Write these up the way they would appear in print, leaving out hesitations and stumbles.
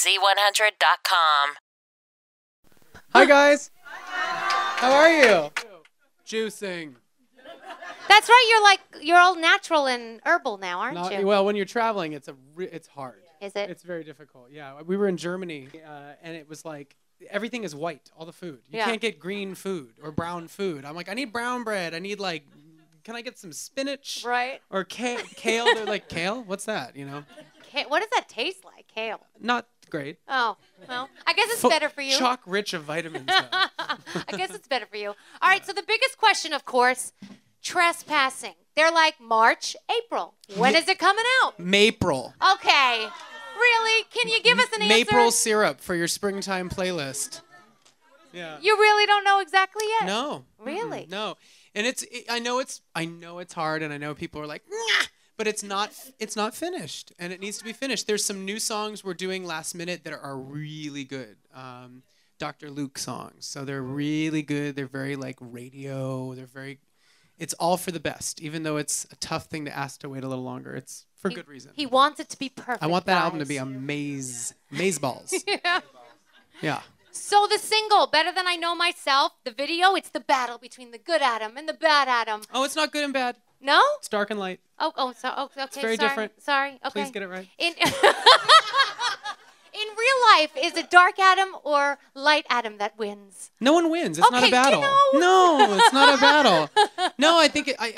Z100.com. Hi, guys. How are you? Juicing. That's right. You're all natural and herbal now, aren't you? Well, when you're traveling, it's hard. Is it? It's very difficult. Yeah, we were in Germany, and it was like everything is white. All the food. You can't get green food or brown food. I'm like, I need brown bread. I need can I get some spinach? Right. Or kale. They're like, kale? What's that? You know? What does that taste like? Kale. Not great. Oh, well, I guess it's better for you. Chock rich of vitamins. Though. I guess it's better for you. All right, so the biggest question, of course, trespassing. They're like March, April. When is it coming out? Maple. Okay. Really? Can you give us an answer? Maple syrup for your springtime playlist. Yeah. You really don't know exactly yet? No. Really? No. And I know it's hard, and I know people are like, nah! But it's not finished, and it needs to be finished. There's some new songs we're doing last minute that are really good. Dr. Luke songs. So they're really good. They're very radio. It's all for the best, even though it's a tough thing to ask to wait a little longer. It's for good reason. He wants it to be perfect. I want that guys. album to be maze balls. Yeah. Yeah. So the single, Better Than I Know Myself, the video, it's the battle between the good Adam and the bad Adam. Oh, it's not good and bad. No? It's dark and light. Okay. It's very different. Sorry. Okay. Please get it right. In real life, is it dark Adam or light Adam that wins? No one wins. It's not a battle. No, it's not a battle. No, I think I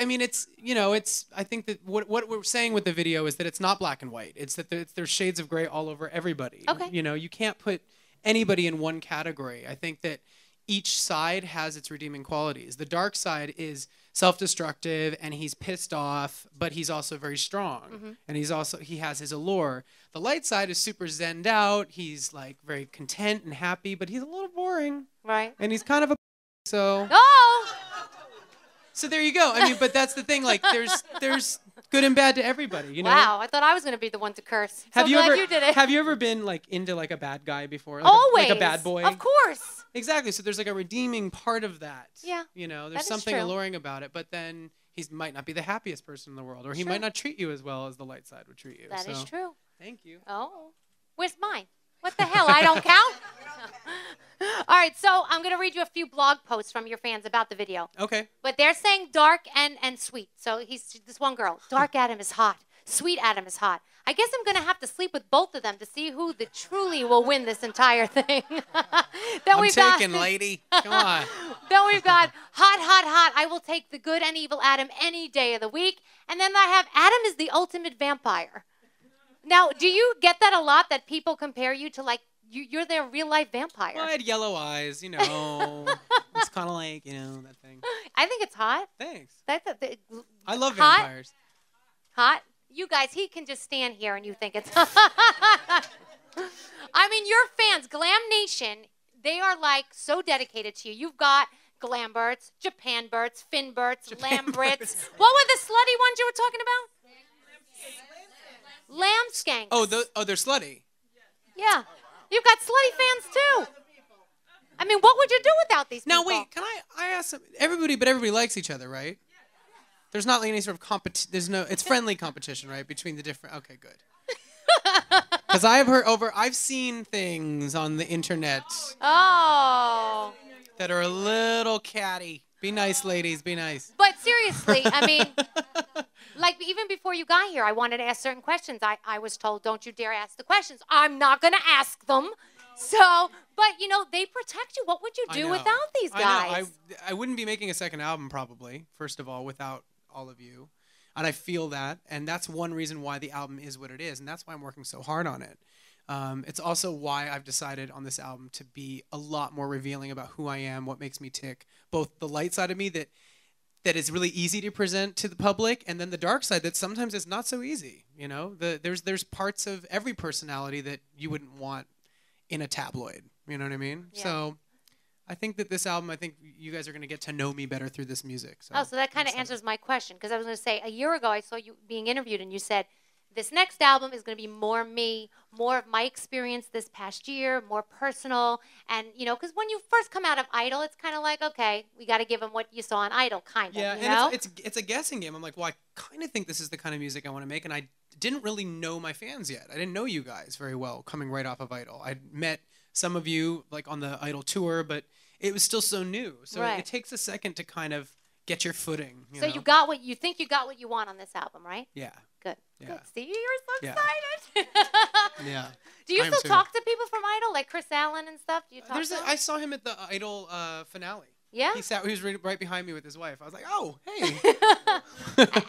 think that what we're saying with the video is that it's not black and white. It's that there's shades of gray all over everybody. Okay. You can't put anybody in one category. I think that each side has its redeeming qualities. The dark side is self-destructive, and he's pissed off, but he's also very strong. And he has his allure. The light side is super zenned out. He's very content and happy, but he's a little boring. Right. And he's kind of a so. Oh! So there you go. I mean, but that's the thing. There's good and bad to everybody. You know. Wow, I thought I was going to be the one to curse. Have you did it. Have you ever been into a bad guy before? Always. Like a bad boy. Of course. Exactly. So there's a redeeming part of that. Yeah. There's something alluring about it. But then he might not be the happiest person in the world, or he might not treat you as well as the light side would treat you. That is true. Thank you. Oh, where's mine? What the hell? I don't count. All right, so I'm going to read you a few blog posts from your fans about the video. Okay. But they're saying dark and sweet. So this one girl, dark Adam is hot. Sweet Adam is hot. I guess I'm going to have to sleep with both of them to see who truly will win this entire thing. I'm taking, lady. Come on. Then we've got hot. I will take the good and evil Adam any day of the week. And then I have Adam is the ultimate vampire. Now, do you get that a lot, that people compare you to you're their real life vampire? Well, I had yellow eyes, It's kind of that thing. I think it's hot. Thanks. I love vampires. Hot? You guys, he can just stand here and you think it's hot. I mean, your fans, Glam Nation, they are so dedicated to you. You've got Lamberts, Japanberts, Finberts, Lamberts. What were the slutty ones you were talking about? Lamb skanks. Oh, they're slutty. Yeah. You've got slutty fans too. I mean, what would you do without these people? Now wait, can I ask some, everybody likes each other, right? There's not any sort of competition. It's friendly competition, right? Between the different. Okay, good. Because I've seen things on the internet. Oh. That are a little catty. Be nice, ladies. Be nice. But seriously, I mean, even before you got here, I wanted to ask certain questions. I was told, don't you dare ask the questions. I'm not going to ask them. So, but, they protect you. What would you do without these guys? I wouldn't be making a second album, probably, first of all, without all of you. And I feel that. And that's one reason why the album is what it is. And that's why I'm working so hard on it. It's also why I've decided on this album to be a lot more revealing about who I am, what makes me tick, both the light side of me that is really easy to present to the public, and then the dark side that sometimes is not so easy. There's parts of every personality that you wouldn't want in a tabloid. You know what I mean? Yeah. So I think that this album, you guys are going to get to know me better through this music. So that kind of answers my question, because I was going to say, a year ago I saw you being interviewed, and you said this next album is going to be more me, more of my experience this past year, more personal. And, you know, because when you first come out of Idol, it's kind of like, okay, we got to give them what you saw on Idol, kind of, Yeah, you know? and it's a guessing game. I'm like, well, I kind of think this is the kind of music I want to make, and I didn't really know my fans yet. I didn't know you guys very well coming right off of Idol. I'd met some of you like on the Idol tour, but it was still so new. So it takes a second to kind of get your footing. You know? You got what you think you got what you want on this album, right? Yeah. Good. Yeah. Good. See, you're so excited. Yeah. Do you still talk to people from Idol, like Chris Allen and stuff? Do you talk to them? I saw him at the Idol finale. Yeah? He was right behind me with his wife. I was like, oh, hey.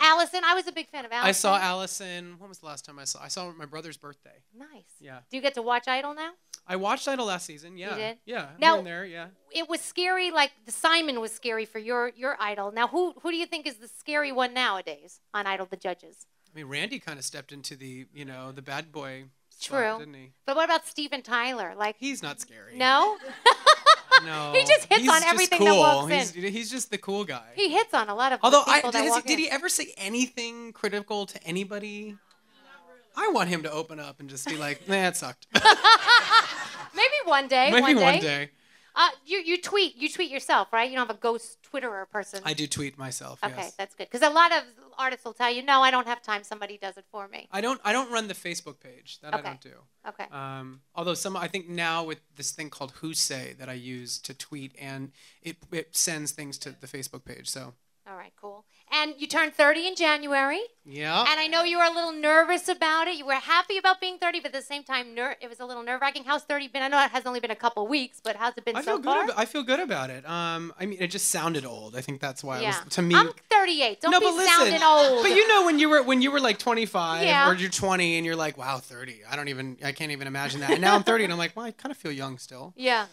Allison, I was a big fan of Allison. I saw Allison. When was the last time I saw? I saw my brother's birthday. Nice. Yeah. Do you get to watch Idol now? I watched Idol last season. Yeah. You did? Yeah. Now, here and there. Yeah. It was scary. Like the Simon was scary for your Idol. Now, who do you think is the scary one nowadays on Idol? The judges. I mean, Randy kind of stepped into the the bad boy. True. Spot, didn't he? But what about Steven Tyler? Like he's not scary. No. No. He just hits on everything that walks in. He's just the cool guy. He hits on a lot of Although people that walk in. Did he ever say anything critical to anybody? I want him to open up and just be like, nah, it sucked. Maybe one day. Maybe one day. You tweet yourself, right? You don't have a ghost Twitterer person. I do tweet myself. Okay, yes. that's good. Because a lot of artists will tell you, no, I don't have time. Somebody does it for me. I don't run the Facebook page. That okay. I don't do. Okay. Although I think now with this thing called Who Say that I use to tweet, and it sends things to the Facebook page. So. All right, cool. And you turned 30 in January. Yeah. And I know you were a little nervous about it. You were happy about being 30, but at the same time, it was a little nerve-wracking. How's 30 been? I know it has only been a couple weeks, but how's it been so far? I feel good about it. I mean, it just sounded old. I think that's why it was, to me. I'm 38. Don't be sounding old. But you know, when you were like 25 or you're 20 and you're like, wow, 30. I can't even imagine that. And now I'm 30 and I'm like, well, I kind of feel young still. Yeah.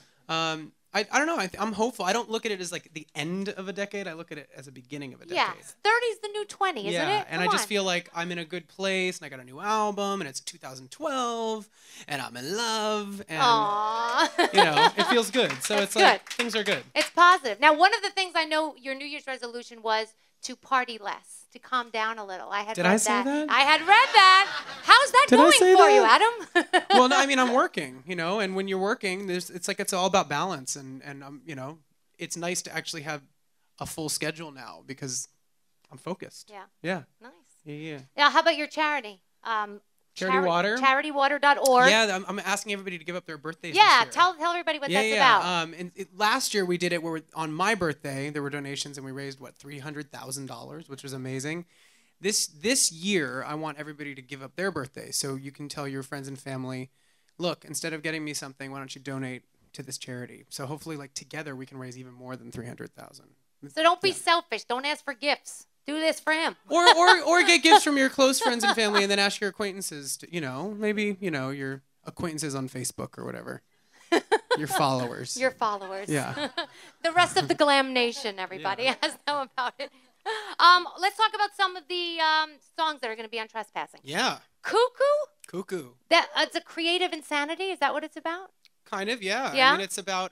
I don't know. I'm hopeful. I don't look at it as like the end of a decade. I look at it as a beginning of a decade. Yeah, 30's the new 20, isn't it? Yeah, and I just feel like I'm in a good place, and I got a new album, and it's 2012, and I'm in love, and it feels good. So it's like things are good. It's positive. Now, one of the things I know your New Year's resolution was to party less, to calm down a little. Did I say that? I had read that. How's that going for you, Adam? Well, no, I mean, I'm working, and when you're working, it's all about balance, and it's nice to actually have a full schedule now because I'm focused. Yeah. Yeah. Nice. Yeah. Now, how about your charity? Charity Water? CharityWater.org. Yeah, I'm asking everybody to give up their birthdays. Yeah, this year. tell everybody what that's about. Last year we did it where on my birthday there were donations and we raised $300,000, which was amazing. This year I want everybody to give up their birthday, so you can tell your friends and family, look, instead of getting me something, why don't you donate to this charity? So hopefully, like together, we can raise even more than $300,000. So don't be selfish. Don't ask for gifts. Do this for him. Or get gifts from your close friends and family, and then ask your acquaintances to, maybe, your acquaintances on Facebook or whatever. Your followers. Your followers. Yeah. The rest of the Glam Nation, everybody. Ask them about it. Let's talk about some of the songs that are going to be on Trespassing. Yeah. Cuckoo? It's a creative insanity? Is that what it's about? Kind of, yeah. Yeah? I mean, it's about,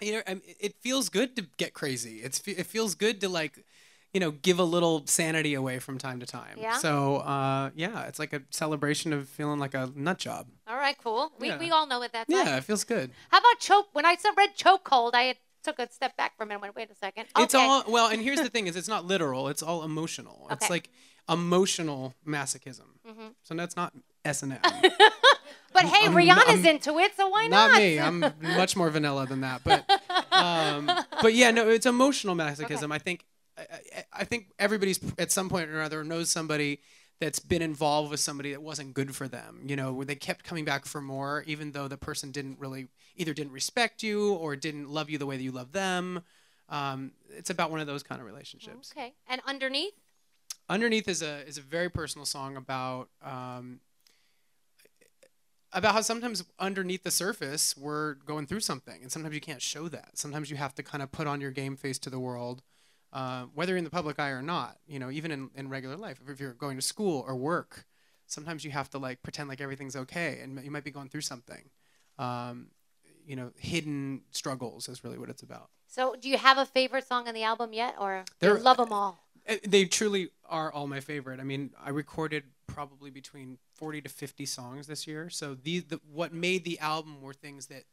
it feels good to get crazy. It feels good to, give a little sanity away from time to time. Yeah? So, it's like a celebration of feeling like a nut job. All right, cool. We all know what that's like. Yeah, it feels good. How about When I read Chokehold, I took a step back for a minute and went, wait a second. Okay. It's all, and here's the thing is it's not literal. It's all emotional. Okay. It's like emotional masochism. Mm-hmm. So that's not S&M. But hey, Rihanna's into it, so why not? Not me. I'm much more vanilla than that. But yeah, no, it's emotional masochism. Okay. I think everybody's at some point or another knows somebody that's been involved with somebody that wasn't good for them. Where they kept coming back for more, even though the person didn't respect you or didn't love you the way that you love them. It's about one of those kind of relationships. Okay. And Underneath? Underneath is a very personal song about how sometimes underneath the surface we're going through something, and sometimes you can't show that. Sometimes you have to kind of put on your game face to the world, whether you're in the public eye or not. Even in regular life, if you're going to school or work, sometimes you have to pretend like everything's okay, and you might be going through something. Hidden struggles is really what it's about. So, do you have a favorite song on the album yet, or you love them all? They truly are all my favorite. I mean, I recorded probably between 40 to 50 songs this year. So what made the album were things that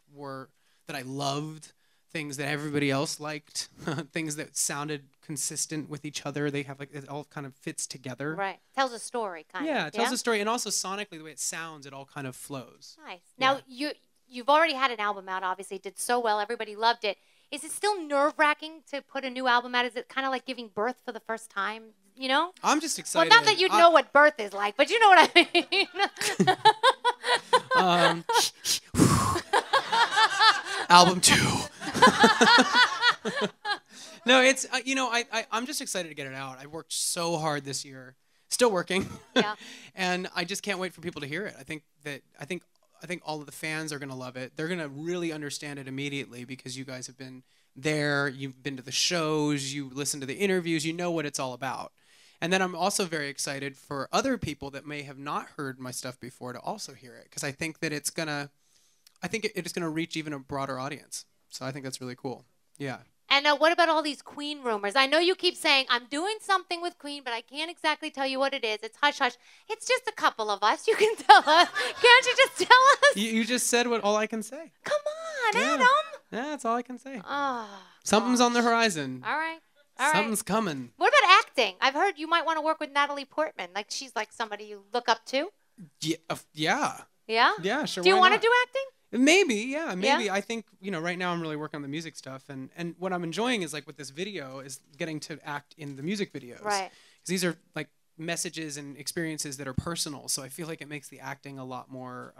I loved, things that everybody else liked, things that sounded consistent with each other. They have it all kind of fits together. Right. Tells a story, kind of. Yeah, it tells a story, and also sonically, the way it sounds, it all kind of flows. Nice. Now, you've already had an album out, obviously. It did so well. Everybody loved it. Is it still nerve-wracking to put a new album out? Is it kind of like giving birth for the first time, you know? I'm just excited. Well, not that you'd know what birth is like, but you know what I mean. Album 2. No, it's I'm just excited to get it out. I worked so hard this year, still working. Yeah. And I just can't wait for people to hear it. I think all of the fans are going to love it. They're going to really understand it immediately because you guys have been there, you've been to the shows, you listen to the interviews, you know what it's all about. And then I'm also very excited for other people that may have not heard my stuff before to also hear it, because I think that it's going to reach even a broader audience. So I think that's really cool. Yeah. And what about all these Queen rumors? I know you keep saying, I'm doing something with Queen, but I can't exactly tell you what it is. It's hush-hush. It's just a couple of us. You can tell us. Can't you just tell us? You just said all I can say. Come on, Adam. Yeah, that's all I can say. Oh, something's on the horizon. All right. Something's coming. What about acting? I've heard you might want to work with Natalie Portman. Like, she's like somebody you look up to. Yeah. Yeah? Yeah, sure. Do you want to do acting? Maybe, yeah, maybe. Yeah? I think, right now I'm really working on the music stuff, and what I'm enjoying is, like, with this video is getting to act in the music videos. Right. Because these are, like, messages and experiences that are personal, so I feel like it makes the acting a lot more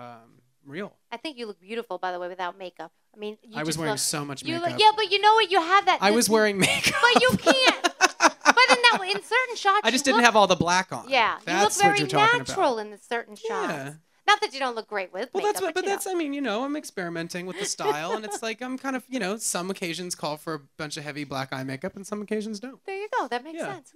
real. I think you look beautiful, by the way, without makeup. I mean, I was wearing so much makeup. Yeah, but you know what? You have that. I was wearing makeup. But you can't. But in certain shots, I just didn't have all the black on. Yeah, that's you look what you're very talking natural about. in the certain shots. Yeah. Not that you don't look great with makeup. But that's, I mean, I'm experimenting with the style, and it's like I'm kind of, some occasions call for a bunch of heavy black eye makeup, and some occasions don't. There you go. That makes sense.